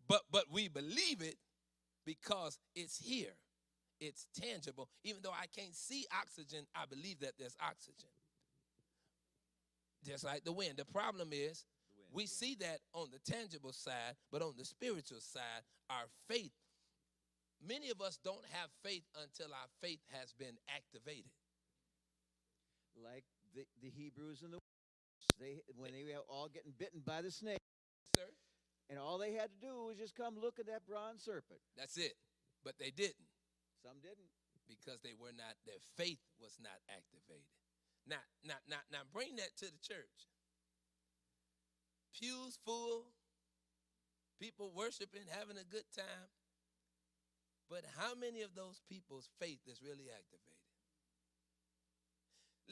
But we believe it because it's here. It's tangible. Even though I can't see oxygen, I believe that there's oxygen. Just like the wind. The problem is The wind, we yeah. see that on the tangible side, but on the spiritual side, our faith, many of us don't have faith until our faith has been activated. Like the Hebrews and the they when they were all getting bitten by the snake, Sir? and all they had to do was just come look at that bronze serpent. That's it. But they didn't Some didn't. because they were not, their faith was not activated. Now bring that to the church. Pews full, people worshiping, having a good time. But how many of those people's faith is really activated?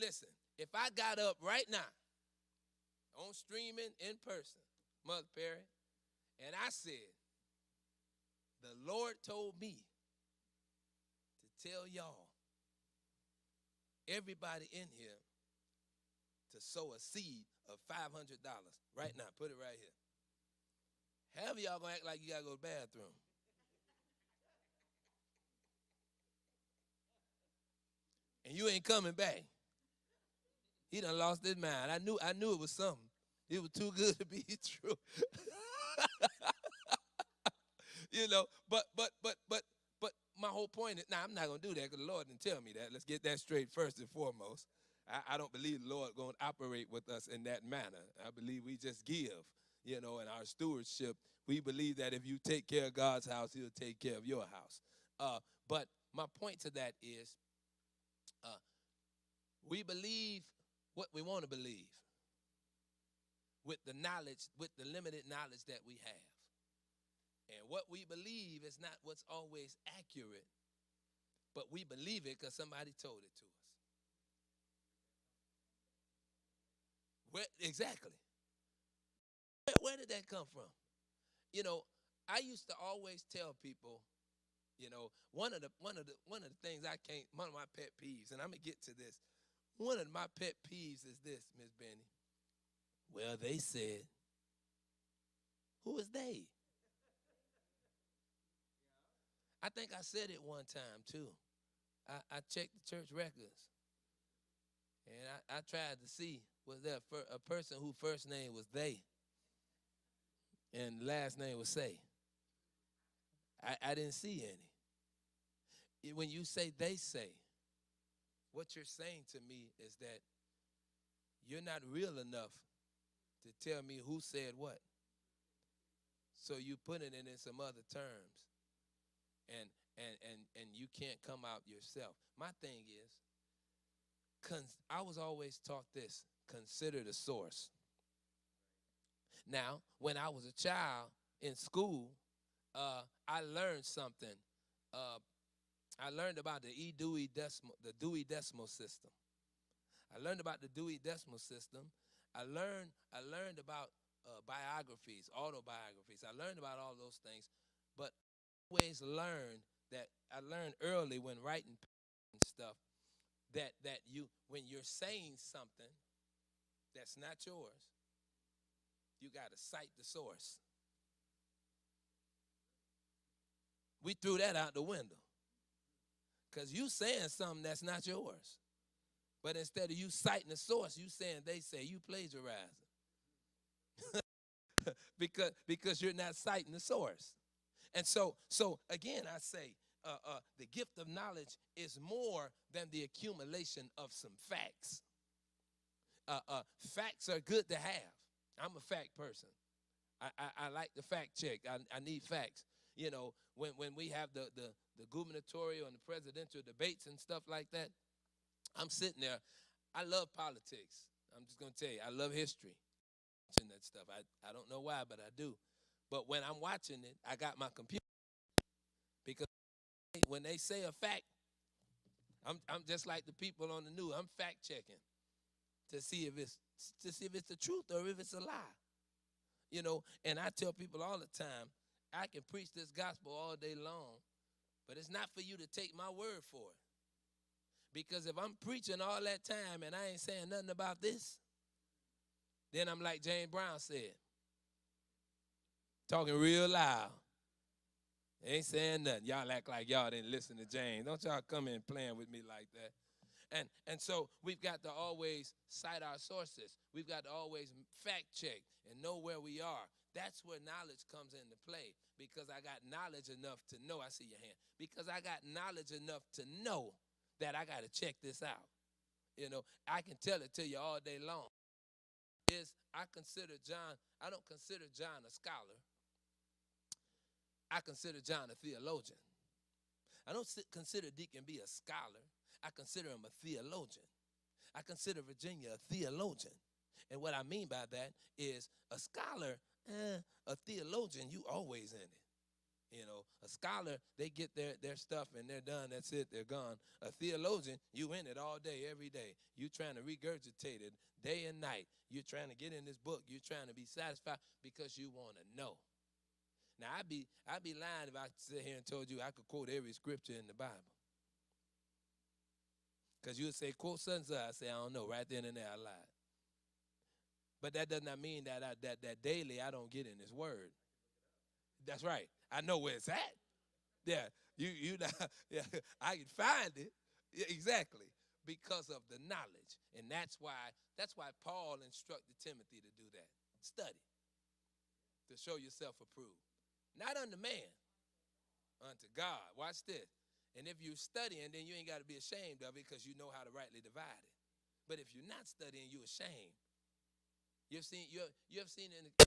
Listen, if I got up right now on streaming in person, Mother Perry, and I said, the Lord told me to tell y'all, everybody in here, to sow a seed of $500 right now. Put it right here. Half of y'all gonna act like you gotta go to the bathroom. And you ain't coming back. He done lost his mind. I knew it was something. It was too good to be true. You know, but my whole point is, now I'm not gonna do that because the Lord didn't tell me that. Let's get that straight first and foremost. I don't believe the Lord gonna operate with us in that manner. I believe we just give, you know, in our stewardship. We believe that if you take care of God's house, He'll take care of your house. But my point to that is, we believe what we want to believe with the knowledge, with the limited knowledge that we have. And what we believe is not what's always accurate, but we believe it because somebody told it to us. Exactly. Where did that come from? You know, I used to always tell people, you know, one of the things one of my pet peeves, and I'm gonna get to this. One of my pet peeves is this, Miss Benny. Well, they said, who is they? I think I said it one time too. I checked the church records, and I tried to see, was there a person whose first name was they and last name was say. I didn't see any. When you say they say, what you're saying to me is that you're not real enough to tell me who said what. So you put it in some other terms, and you can't come out yourself. My thing is, I was always taught this: consider the source. Now, when I was a child in school, I learned something. I learned about the Dewey Decimal System. I learned about the Dewey Decimal System. I learned about biographies, autobiographies. I learned about all those things, but I always I learned early when writing stuff that you, when you're saying something that's not yours, you got to cite the source. We threw that out the window because you saying something that's not yours. But instead of you citing the source, you saying they say, you plagiarizing. because you're not citing the source. And so again, I say, the gift of knowledge is more than the accumulation of some facts. Facts are good to have. I'm a fact person. I like the fact check. I need facts. You know, when we have the gubernatorial and the presidential debates and stuff like that, I'm sitting there. I love politics. I'm just going to tell you, I love history. Watching that stuff. I don't know why, but I do. But when I'm watching it, I got my computer. Because when they say a fact, I'm just like the people on the news. I'm fact checking to see if it's the truth or if it's a lie. You know, and I tell people all the time, I can preach this gospel all day long, but it's not for you to take my word for it. Because if I'm preaching all that time and I ain't saying nothing about this, then I'm like James Brown said, talking real loud. Ain't saying nothing. Y'all act like y'all didn't listen to James. Don't y'all come in playing with me like that. And so we've got to always cite our sources. We've got to always fact check and know where we are. That's where knowledge comes into play, because I got knowledge enough to know. I see your hand. Because I got knowledge enough to know that I got to check this out. You know, I can tell it to you all day long. I don't consider John a scholar. I consider John a theologian. I don't consider Deacon B a scholar. I consider him a theologian. I consider Virginia a theologian. And what I mean by that is a scholar, a theologian, you always in it. You know, a scholar, they get their stuff and they're done. That's it. They're gone. A theologian, you in it all day, every day. You trying to regurgitate it day and night. You're trying to get in this book. You're trying to be satisfied because you want to know. Now, I'd be lying if I sit here and told you I could quote every scripture in the Bible. Because you would say, quote such and such. I say, I don't know. Right then and there, I lied. But that does not mean that that daily I don't get in His Word. That's right. I know where it's at. Yeah, yeah, I can find it. Yeah, exactly, because of the knowledge, and that's why Paul instructed Timothy to do that. Study to show yourself approved, not unto man, unto God. Watch this. And if you're studying, then you ain't got to be ashamed of it, because you know how to rightly divide it. But if you're not studying, you're ashamed. You have seen in the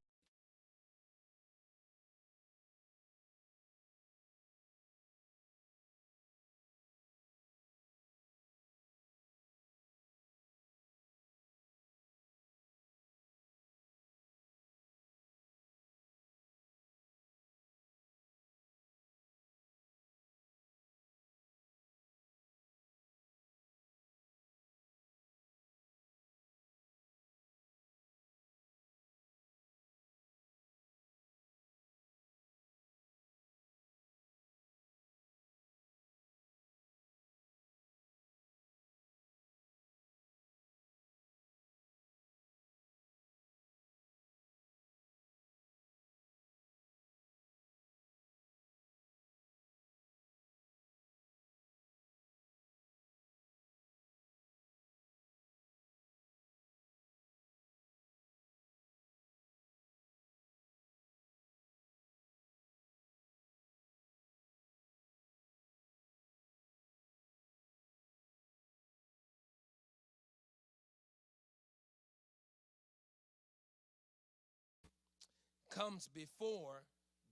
comes before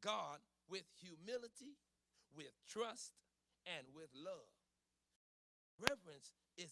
God with humility, with trust, and with love. Reverence is